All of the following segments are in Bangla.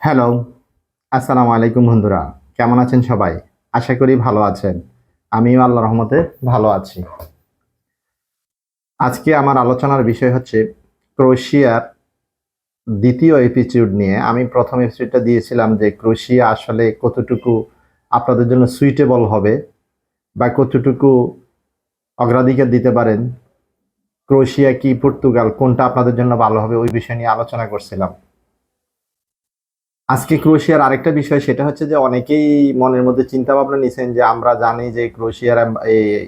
হ্যালো, আসসালামু আলাইকুম বন্ধুরা। কেমন আছেন সবাই? আশা করি ভালো আছেন। আমিও আল্লাহর রহমতে ভালো আছি। আজকে আমার আলোচনার বিষয় হচ্ছে ক্রোয়েশিয়ার দ্বিতীয় এপিসোড নিয়ে। আমি প্রথম এপিসোডটা দিয়েছিলাম যে ক্রোয়েশিয়া আসলে কতটুকু আপনাদের জন্য সুইটেবল হবে বা কতটুকু অগ্রাধিকার দিতে পারেন। ক্রোয়েশিয়া কি পর্তুগাল কোনটা আপনাদের জন্য ভালো হবে ওই বিষয় নিয়ে আলোচনা করছিলাম। আজকে ক্রোয়েশিয়ার আরেকটা বিষয় সেটা হচ্ছে যে অনেকেই মনের মধ্যে চিন্তা ভাবনা নিছেন যে আমরা জানি যে ক্রোয়েশিয়ার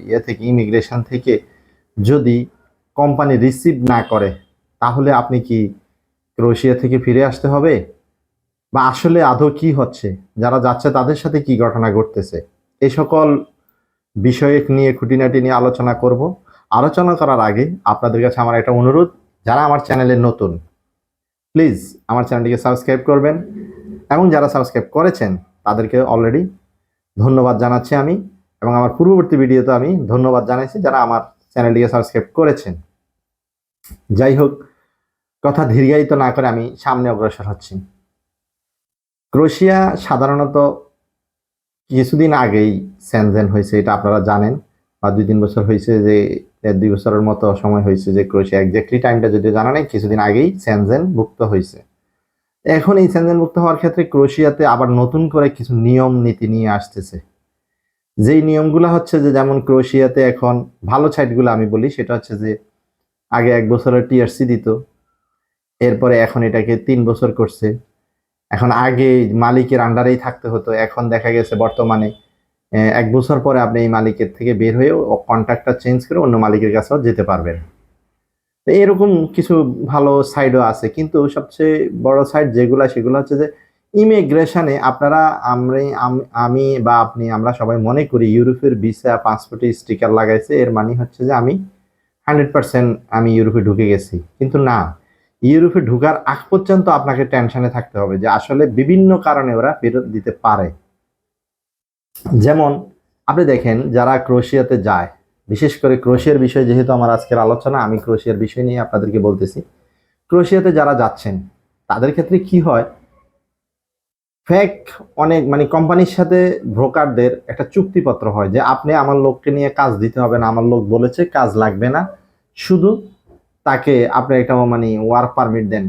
ইয়ে থেকে ইমিগ্রেশন থেকে যদি কোম্পানি রিসিভ না করে তাহলে আপনি কি ক্রোয়েশিয়া থেকে ফিরে আসতে হবে, বা আসলে আদৌ কি হচ্ছে, যারা যাচ্ছে তাদের সাথে কি ঘটনা ঘটতেছে, এই সকল বিষয় নিয়ে খুঁটিনাটি নিয়ে আলোচনা করব। আলোচনা করার আগে আপনাদের কাছে আমার একটা অনুরোধ, যারা আমার চ্যানেলে নতুন প্লিজ আমার চ্যানেলটিকে সাবস্ক্রাইব করবেন, এবং যারা সাবস্ক্রাইব করেছেন তাদেরকে অলরেডি ধন্যবাদ জানাচ্ছি আমি, এবং আমার পূর্ববর্তী ভিডিওতে আমি ধন্যবাদ জানাইছি যারা আমার চ্যানেলটিকে সাবস্ক্রাইব করেছেন। যাই হোক, কথা দীর্ঘায়িত না করে আমি সামনে অগ্রসর হচ্ছি। ক্রোয়েশিয়া সাধারণত কিছুদিন আগেই সেনজেন হয়েছে, এটা আপনারা জানেন, বা 2-3 বছর হয়েছে, যে 1-2 বছরের মতো সময় হয়েছে যে ক্রোয়েশিয়া এক্স্যাক্টলি টাইমটা যদি জানা নেই, কিছুদিন আগেই সেনজেন ভুক্ত হয়েছে। এখন এই সেনজেন মুক্ত হওয়ার ক্ষেত্রে ক্রোয়েশিয়াতে আবার নতুন করে কিছু নিয়ম নীতি নিয়ে আসতেছে। যেই নিয়মগুলো হচ্ছে যে, যেমন ক্রোয়েশিয়াতে এখন ভালো সাইটগুলো আমি বলি, সেটা হচ্ছে যে আগে 1 বছরের টিআরসি দিত, এরপরে এখন এটাকে 3 বছর করছে। এখন আগে মালিকের আন্ডারেই থাকতে হতো, এখন দেখা গেছে বর্তমানে 1 বছর পরে আপনি এই মালিকের থেকে বের হয়ে কন্ট্রাক্টটা চেঞ্জ করে অন্য মালিকের কাছেও যেতে পারবেন। তো এরকম কিছু ভালো সাইডও আছে, কিন্তু সবচেয়ে বড় সাইড যেগুলো সেগুলো হচ্ছে যে ইমিগ্রেশনে আপনারা আমি বা আপনি আমরা সবাই মনে করি ইউরোপের ভিসা পাসপোর্টে স্টিকার লাগাইছে, এর মানে হচ্ছে যে আমি 100% আমি ইউরোপে ঢুকে গেছি। কিন্তু না, ইউরোপে ঢুকার আগ পর্যন্ত আপনাকে টেনশনে থাকতে হবে যে আসলে বিভিন্ন কারণে ওরা ফেরত দিতে পারে। যেমন আপনি দেখেন যারা ক্রোয়েশিয়াতে যায়, বিশেষ করে ক্রোয়েশিয়ার বিষয় যেহেতু আমার আজকের আলোচনা, আমি ক্রোয়েশিয়ার বিষয় নিয়ে আপনাদেরকে বলতেছি। ক্রোয়েশিয়াতে যারা যাচ্ছেন তাদের ক্ষেত্রে কি হয়, ফেক অনেক মানে কোম্পানির সাথে ব্রোকারদের একটা চুক্তিপত্র হয় যে আপনি আমার লোককে নিয়ে কাজ দিতে হবে না, আমার লোক বলেছে কাজ লাগবে না, শুধু তাকে আপনি একটা মানে ওয়ার্ক পারমিট দেন,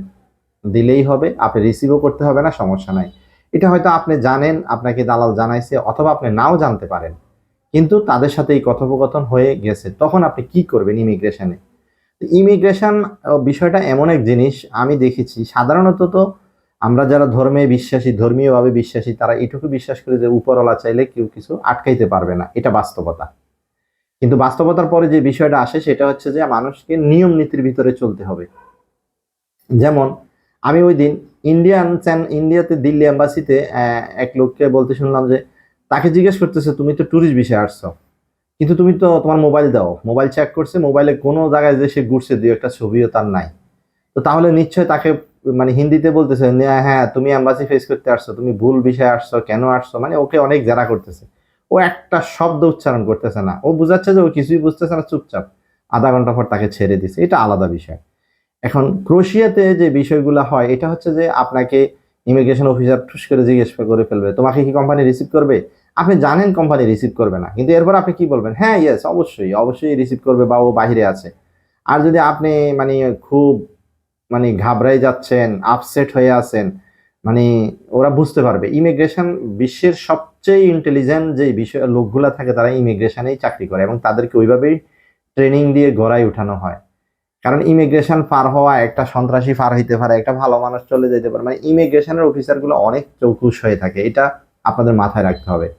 দিলেই হবে, আপনি রিসিভও করতে হবে না, সমস্যা নাই। এটা হয়তো আপনি জানেন, আপনাকে দালাল জানাইছে, অথবা আপনি নাও জানতে পারেন, কিন্তু তাদের সাথে এই কথোপকথন হয়ে গেছে। তখন আপনি কি করবেন ইমিগ্রেশনে? ইমিগ্রেশন বিষয়টা এমন এক জিনিস, আমি দেখেছি সাধারণত তো আমরা যারা ধর্মে বিশ্বাসী, ধর্মীয়ভাবে বিশ্বাসী, তারা এটুকু বিশ্বাস করে যে উপরওয়ালা চাইলে কেউ কিছু আটকাইতে পারবে না, এটা বাস্তবতা। কিন্তু বাস্তবতার পরে যে বিষয়টা আসে সেটা হচ্ছে যে মানুষকে নিয়ম নীতির ভিতরে চলতে হবে। যেমন আমি ওই দিন ইন্ডিয়াতে দিল্লি এম্বাসিতে এক লোককে বলতে শুনলাম যে তাকে জিজ্ঞেস করতেছে তুমি তো ট্যুরিস্ট ভিসায় আসছো, কিন্তু তুমি তো তোমার মোবাইল দাও, মোবাইল চেক করছে, মোবাইলে কোনো জায়গায় যে সে ঘুরছে 2-একটা ছবিও তার নাই। তো তাহলে নিশ্চয় তাকে মানে হিন্দিতে বলতেছে হ্যাঁ তুমি এম্বাসি ফেস করতে আসছো, তুমি ভুল বিষয়ে আসছো, কেন আসছো, মানে ওকে অনেক জেরা করতেছে। ও একটা শব্দ উচ্চারণ করতেছে না, ও বুঝাচ্ছে যে ও কিছুই বুঝতেছে না, চুপচাপ। আধা ঘন্টা পর তাকে ছেড়ে দিছে, এটা আলাদা বিষয়। এখন ক্রোয়েশিয়াতে যে বিষয়গুলো হয় এটা হচ্ছে যে আপনাকে ইমিগ্রেশন অফিসার ঠুস করে জিজ্ঞেস করে ফেলবে তোমাকে কি কোম্পানি রিসিভ করবে। আপনি জানেন কোম্পানি রিসিভ করবে না, কিন্তু এরপর আপনি কি বলবেন, হ্যাঁ ইয়েস অবশ্যই অবশ্যই রিসিভ করবে, বা ও বাইরে আছে। আর যদি আপনি মানে খুব মানে ঘাবড়াই যাচ্ছেন, আপসেট হয়ে আছেন, মানে ওরা বুঝতে পারবে। ইমিগ্রেশন বিশ্বের সবচেয়ে ইন্টেলিজেন্ট যে বিষয় লোকগুলা থাকে তারা ইমিগ্রেশনেই চাকরি করে, এবং তাদেরকে ওইভাবেই ট্রেনিং দিয়ে গড়ায় উঠানো হয়। কারণ ইমিগ্রেশন পার হওয়া, একটা সন্ত্রাসী পার হইতে পারে, একটা ভালো মানুষ চলে যেতে পারে, মানে ইমিগ্রেশনের অফিসারগুলো অনেক চৌকুশ হয়ে থাকে, এটা আপনাদের মাথায় রাখতে হবে।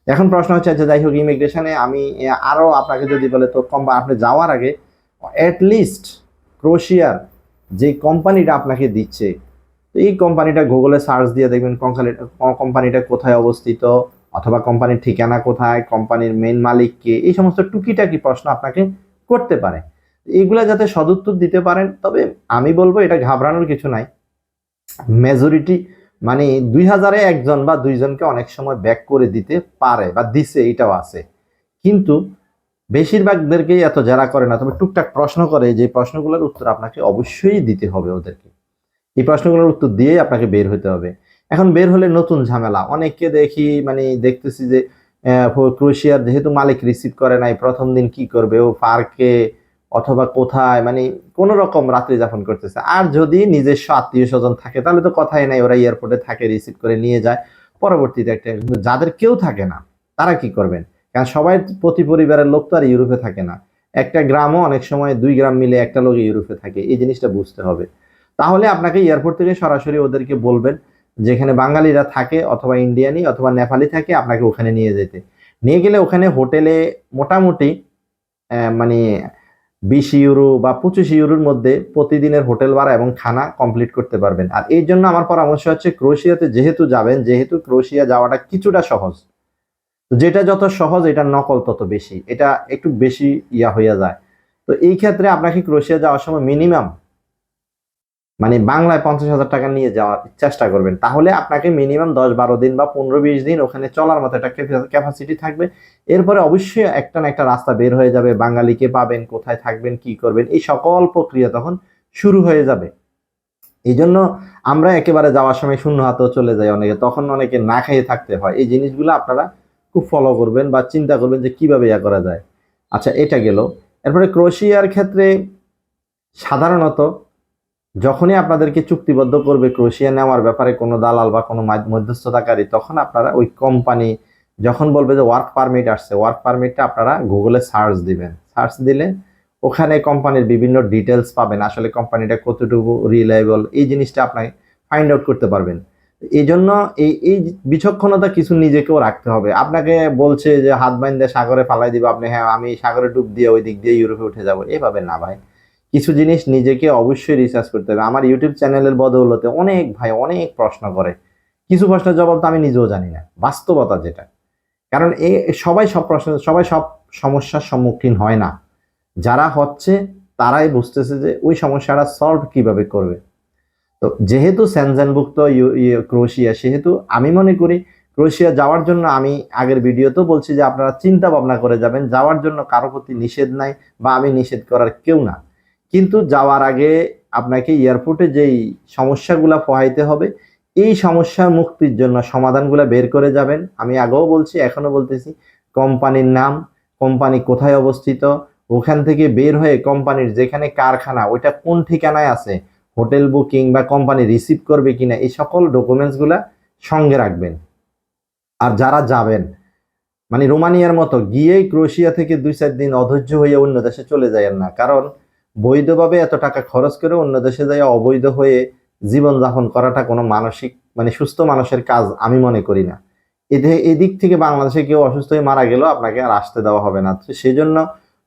এখন প্রশ্ন হচ্ছে যে যাই হোক, ইমিগ্রেশনে আমি আরো আপনাকে যদি বলে তো কম, আপনি যাওয়ার আগে লিস্ট ক্রোয়েশিয়ার যে কোম্পানিটা আপনাকে দিচ্ছে, তো এই কোম্পানিটা গুগলে সার্চ দিয়ে দেখবেন কোম্পানিটা কোথায় অবস্থিত, অথবা কোম্পানির ঠিকানা কোথায়, কোম্পানির মেইন মালিক কে, এই সমস্ত টুকিটাকি প্রশ্ন আপনাকে করতে পারে। এগুলা যাতে সদুত্তর দিতে পারেন, তবে আমি বলবো এটা ঘাবড়ানোর কিছু নাই। মেজরিটি মানে 2000-এ একজন বা দুইজনকে অনেক সময় ব্যাক করে দিতে পারে বা দিছে, এটাও আছে। কিন্তু বেশিরভাগদেরকেই এত যারা করে না, তবে টুকটাক প্রশ্ন করে, যে প্রশ্নগুলোর উত্তর আপনাকে অবশ্যই দিতে হবে ওদেরকে। এই প্রশ্নগুলোর উত্তর দিয়েই আপনাকে বের হতে হবে। এখন বের হলে নতুন ঝামেলা। অনেককে দেখি মানে দেখতেছি যে ক্রোয়েশিয়ার যেহেতু মালিক রিসিভ করে নাই, প্রথম দিন কি করবে, ও পার্কে অথবা কোথায় মানে কোন রকম রাত্রি যাপন করতেছে। আর যদি নিজস্ব আত্মীয় স্বজন থাকে তাহলে তো কথাই নাই, ওরা এয়ারপোর্টে থাকে, রিসিভ করে নিয়ে যায় পরবর্তীতে একটা। কিন্তু যাদের কেউ থাকে না তারা কি করবেন? কারণ সবাই প্রতি পরিবারের লোক তো আর ইউরোপে থাকে না। একটা গ্রামও অনেক সময় 2 গ্রাম মিলে একটা লোক ইউরোপে থাকে, এই জিনিসটা বুঝতে হবে। তাহলে আপনাকে এয়ারপোর্ট থেকে সরাসরি ওদেরকে বলবেন যেখানে বাঙালিরা থাকে অথবা ইন্ডিয়ানি অথবা নেপালি থাকে, আপনাকে ওখানে নিয়ে যেতে। নিয়ে গেলে ওখানে হোটেলে মোটামুটি মানে 20 ইউরো বা 25 ইউরোর মধ্যে প্রতিদিনের হোটেল ভাড়া এবং খানা কমপ্লিট করতে পারবেন। আর এই জন্য আমার পরামর্শ হচ্ছে ক্রোয়েশিয়াতে যেহেতু যাবেন, যেহেতু ক্রোয়েশিয়া যাওয়াটা কিছুটা সহজ, তো যেটা যত সহজ এটা নকল তত বেশি, এটা একটু বেশি হইয়া যায়। তো এই ক্ষেত্রে আপনাকে ক্রোয়েশিয়া যাওয়ার সময় মিনিমাম মানে বাংলায় 50,000 টাকা নিয়ে যাওয়ার চেষ্টা করবেন। তাহলে আপনাকে মিনিমাম 10-12 দিন বা 15-20 দিন ওখানে চলার মতো একটা ক্যাপাসিটি থাকবে। এরপরে অবশ্যই একটা না একটা রাস্তা বের হয়ে যাবে, বাঙালিকে পাবেন, কোথায় থাকবেন, কি করবেন, এই সকল প্রক্রিয়া তখন শুরু হয়ে যাবে। এই জন্য আমরা একেবারে যাওয়ার সময় শূন্য হাতেও চলে যাই অনেকে, তখন অনেকে না খেয়ে থাকতে হয়। এই জিনিসগুলো আপনারা খুব ফলো করবেন বা চিন্তা করবেন যে কিভাবে করা যায়। আচ্ছা, এটা গেল। এরপরে ক্রোয়েশিয়ার ক্ষেত্রে সাধারণত যখনই আপনাদেরকে চুক্তিবদ্ধ করবে ক্রোয়েশিয়া নেওয়ার ব্যাপারে কোনো দালাল বা কোনো মধ্যস্থতাকারী, তখন আপনারা ওই কোম্পানি যখন বলবে যে ওয়ার্ক পারমিট আসছে, ওয়ার্ক পারমিটটা আপনারা গুগলে সার্চ দিবেন। সার্চ দিলে ওখানে কোম্পানির বিভিন্ন ডিটেলস পাবেন, আসলে কোম্পানিটা কতটুকু রিলায়েবল, এই জিনিসটা আপনি ফাইন্ড আউট করতে পারবেন। এই জন্য এই বিচক্ষণতা কিছু নিজেকেও রাখতে হবে। আপনাকে বলছে যে হাত বাইন্ধে সাগরে ফালাই দিবে, আপনি হ্যাঁ আমি সাগরে ডুব দিয়ে ওই দিক দিয়ে ইউরোপে উঠে যাবো, এভাবে না ভাই। কিছু জিনিস নিজেকে অবশ্যই রিসার্চ করতে হবে। আমার ইউটিউব চ্যানেলের বদৌলতে অনেক ভাই অনেক প্রশ্ন করে, কিছু প্রশ্নের জবাব তো আমি নিজেও জানি না, বাস্তবতা যেটা। কারণ সবাই সব প্রশ্ন, সবাই সব সমস্যার সম্মুখীন হয় না। যারা হচ্ছে তারাই বুঝতেছে যে ওই সমস্যাটা সলভ কিভাবে করবে। তো যেহেতু সেনজেনভুক্ত ক্রোয়েশিয়া, সেহেতু আমি মনে করি ক্রোয়েশিয়া যাওয়ার জন্য, আমি আগের ভিডিওতেও বলছি যে আপনারা চিন্তা ভাবনা করে যাবেন। যাওয়ার জন্য কারো প্রতি নিষেধ নাই বা আমি নিষেধ করার কেউ না, কিন্তু যাওয়ার আগে আপনাকে এয়ারপোর্টে যেই সমস্যাগুলো পোহাইতে হবে, এই সমস্যা মুক্তির জন্য সমাধানগুলো বের করে যাবেন। আমি আগেও বলছি, এখনো বলতেছি, কোম্পানির নাম, কোম্পানি কোথায় অবস্থিত, ওখান থেকে বের হয়ে কোম্পানির যেখানে কারখানা ওইটা কোন ঠিকানায় আছে, হোটেল বুকিং বা কোম্পানি রিসিভ করবে কিনা, এই সকল ডকুমেন্টসগুলা সঙ্গে রাখবেন। আর যারা যাবেন মানে রোমানিয়ার মতো গিয়েই ক্রোয়েশিয়া থেকে 2-4 দিন অধৈর্য হয়ে অন্য দেশে চলে যায়েন না। কারণ বৈধভাবে এত টাকা খরচ করে অন্য দেশে যাই অবৈধ হয়ে জীবনযাপন করাটা কোনো মানসিক মানে সুস্থ মানুষের কাজ আমি মনে করি না। এদিক থেকে বাংলাদেশে কেউ অসুস্থ হয়ে মারা গেলেও আপনাকে আর আসতে দেওয়া হবে না। তো সেই জন্য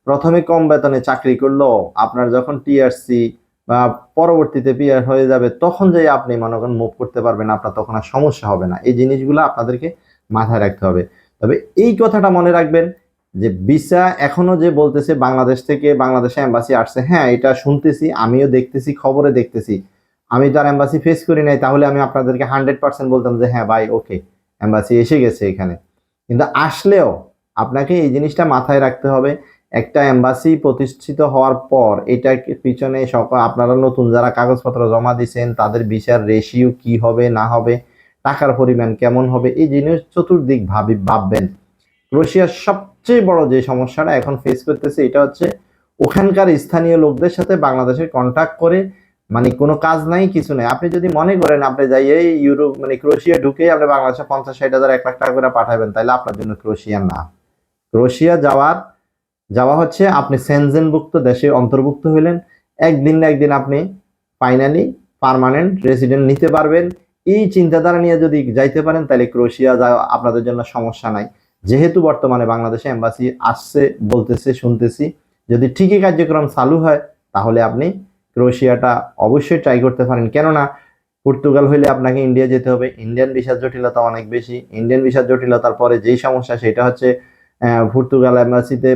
প্রথমে কম বেতনে চাকরি করলেও আপনার যখন টিআরসি বা পরবর্তীতে পিআর হয়ে যাবে, তখন যে আপনি মনে করেন মুভ করতে পারবেন, আপনার তখন আর সমস্যা হবে না। এই জিনিসগুলো আপনাদেরকে মাথায় রাখতে হবে। তবে এই কথাটা মনে রাখবেন যে ভিসা এখনো যে বলতেছে বাংলাদেশ থেকে বাংলাদেশে এম্বাসি আসছে, হ্যাঁ এটা শুনতেছি, আমিও দেখতেছি, খবরে দেখতেছি। আমি তো আর এম্বাসি ফেস করি নাই, তাহলে আমি আপনাদেরকে 100% বলতাম যে হ্যাঁ ভাই ওকে এম্বাসি এসে গেছে এখানে। কিন্তু আসলেও আপনাকে এই জিনিসটা মাথায় রাখতে হবে, একটা এম্বাসি প্রতিষ্ঠিত হওয়ার পর এটার পিছনে সকল আপনারা নতুন যারা কাগজপত্র জমা দিয়েছেন তাদের ভিসার রেশিও কি হবে না হবে, টাকার পরিমাণ কেমন হবে, এই জিনিস চতুর্দিক ভাববেন। ক্রোয়েশিয়ার সবচেয়ে বড় যে সমস্যাটা এখন ফেস করতেছে এটা হচ্ছে ওখানকার স্থানীয় লোকদের সাথে বাংলাদেশের কন্ট্যাক্ট করে মানে কোনো কাজ নাই, কিছু নাই। আপনি যদি মনে করেন আপনি যাই এই ইউরোপ মানে ক্রোয়েশিয়া ঢুকেই আপনি বাংলাদেশে 50-60 হাজার 1 লাখ টাকা করে পাঠাবেন, তাহলে আপনার জন্য ক্রোয়েশিয়া না। ক্রোয়েশিয়া যাওয়া হচ্ছে আপনি সেনজেনভুক্ত দেশে অন্তর্ভুক্ত হইলেন, একদিন না একদিন আপনি ফাইনালি পার্মানেন্ট রেসিডেন্ট নিতে পারবেন। এই চিন্তাধারা নিয়ে যদি যাইতে পারেন তাহলে ক্রোয়েশিয়া যাওয়া আপনাদের জন্য সমস্যা নাই। যেহেতু বর্তমানে বাংলাদেশে এম্বাসি আসছে বলতেছে শুনতেছি, যদি ঠিকই কার্যক্রম চালু হয় তাহলে আপনি ক্রোয়েশিয়াটা অবশ্যই ট্রাই করতে পারেন। কেননা পর্তুগাল হইলে আপনাকে ইন্ডিয়া যেতে হবে, ইন্ডিয়ান ভিসার জটিলতা অনেক বেশি। ইন্ডিয়ান ভিসার জটিলতার পরে যেই সমস্যা সেটা হচ্ছে পর্তুগাল এম্বাসিতে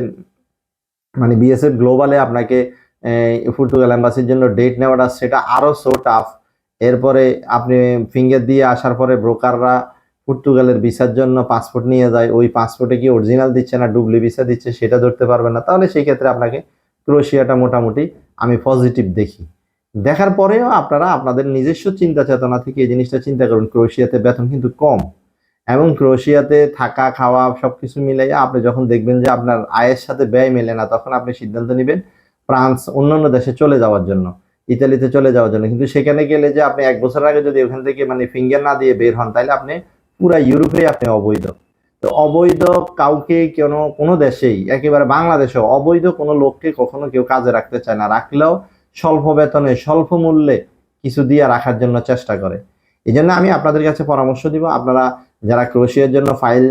মানে বিএসএফ গ্লোবালে আপনাকে পর্তুগাল এম্বাসির জন্য ডেট নেওয়াটা সেটা আরো সো টাফ। এরপরে আপনি ফিঙ্গার দিয়ে আসার পরে ব্রোকাররা পর্তুগালের ভিসার জন্য পাসপোর্ট নিয়ে যায়, ওই পাসপোর্টে কি অরিজিনাল দিচ্ছে না ডুপ্লি ভিসা দিচ্ছে সেটা ধরতে পারবেন না। তাহলে সেই ক্ষেত্রে আপনাকে ক্রোয়েশিয়াটা মোটামুটি আমি পজিটিভ দেখি। দেখার পরেও আপনারা আপনাদের নিজস্ব চিন্তা চেতনা থেকে এই জিনিসটা চিন্তা করুন, ক্রোয়েশিয়াতে বেতন কিন্তু কম, এবং ক্রোয়েশিয়াতে থাকা খাওয়া সবকিছু মিলাইয়া আপনি যখন দেখবেন যে আপনার আয়ের সাথে ব্যয় মেলে না, তখন আপনি সিদ্ধান্ত নেবেন ফ্রান্স অন্যান্য দেশে চলে যাওয়ার জন্য, ইতালিতে চলে যাওয়ার জন্য। কিন্তু সেখানে গেলে যে আপনি 1 বছর আগে যদি ওখান থেকে মানে ফিঙ্গার না দিয়ে বের হন, তাহলে আপনি পুরা ইউরোপে আপনি অবৈধ। তো অবৈধ কাউকে কোনো দেশেই, একেবারে বাংলাদেশেও অবৈধ কোনো লোককে কখনো কেউ কাজে রাখতে চায় না, রাখলেও স্বল্প বেতনে স্বল্প মূল্যে কিছু দিয়ে রাখার জন্য চেষ্টা করে। এই জন্য আমি আপনাদের কাছে পরামর্শ দিব, আপনারা যারা ক্রোয়েশিয়ার জন্য ফাইল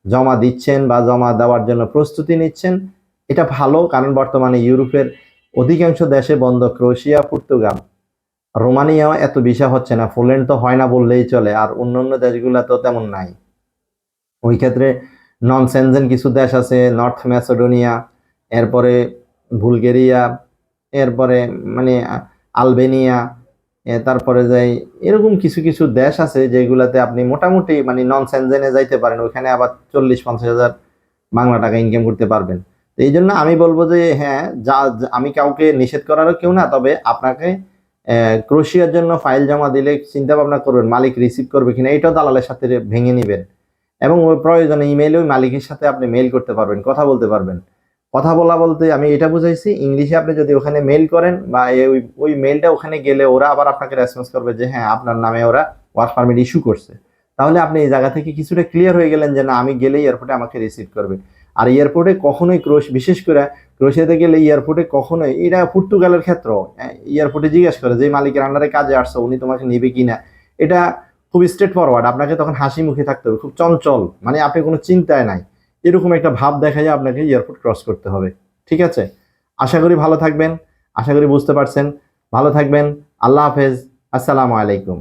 জমা দিচ্ছেন বা জমা দেওয়ার জন্য প্রস্তুতি নিচ্ছেন, এটা ভালো, কারণ বর্তমানে ইউরোপের অধিকাংশ দেশে বন্ধ। ক্রোয়েশিয়া, পর্তুগাল, রোমানিয়াও এত ভিসা হচ্ছে না, পোল্যান্ড তো হয় না বললেই চলে, আর অন্যান্য দেশগুলো তো তেমন নাই। ওই ক্ষেত্রে নন সেনজেন কিছু দেশ আছে, নর্থ ম্যাসেডোনিয়া, এরপরে বুলগেরিয়া, এরপরে মানে আলবেনিয়া, তারপরে যাই এরকম কিছু কিছু দেশ আছে যেগুলাতে আপনি মোটামুটি মানে নন সেনজেনে যাইতে পারেন, ওইখানে আবার 40-50 হাজার বাংলা টাকা ইনকাম করতে পারবেন। তো এই জন্য আমি বলবো যে হ্যাঁ, আমি কাউকে নিষেধ করারও কেউ না, তবে আপনাকে ক্রোয়েশিয়ার জন্য ফাইল জমা দিলে চিন্তা ভাবনা করবেন মালিক রিসিভ করবে কিনা, এটাও দালালের সাথে ভেঙে নিবেন। এবং ওই প্রয়োজনে ইমেইলে ওই মালিকের সাথে আপনি মেইল করতে পারবেন, কথা বলতে পারবেন। কথা বলা বলতে আমি এটা বুঝাইছি, ইংলিশে আপনি যদি ওখানে মেইল করেন বা ওই মেইলটা ওখানে গেলে ওরা আবার আপনাকে রেসপন্স করবে যে হ্যাঁ আপনার নামে ওরা ওয়ার্ক পারমিট ইস্যু করছে, তাহলে আপনি এই জায়গা থেকে কিছুটা ক্লিয়ার হয়ে গেলেন যে না, আমি গেলেই এয়ারপোর্টে আমাকে রিসিভ করবে। আর এয়ারপোর্টে কখনোই বিশেষ করে ক্রোয়েশিয়াতে গেলে এয়ারপোর্টে কখনোই, এটা পর্তুগালের ক্ষেত্র, এয়ারপোর্টে জিজ্ঞাসা করে যে মালিকের আন্ডারে কাজে আসছো উনি তোমাকে নেবে কিনা। এটা খুব স্ট্রেট ফরওয়ার্ড, আপনাকে তখন হাসি মুখে থাকতে হবে, খুব চঞ্চল, মানে আপনি কোনো চিন্তায় নাই, এরকম একটা ভাব দেখায় আপনাকে এয়ারপোর্ট ক্রস করতে হবে। ঠিক আছে, আশা করি ভালো থাকবেন, আশা করি বুঝতে পারছেন। ভালো থাকবেন, আল্লাহ হাফেজ, আসসালামু আলাইকুম।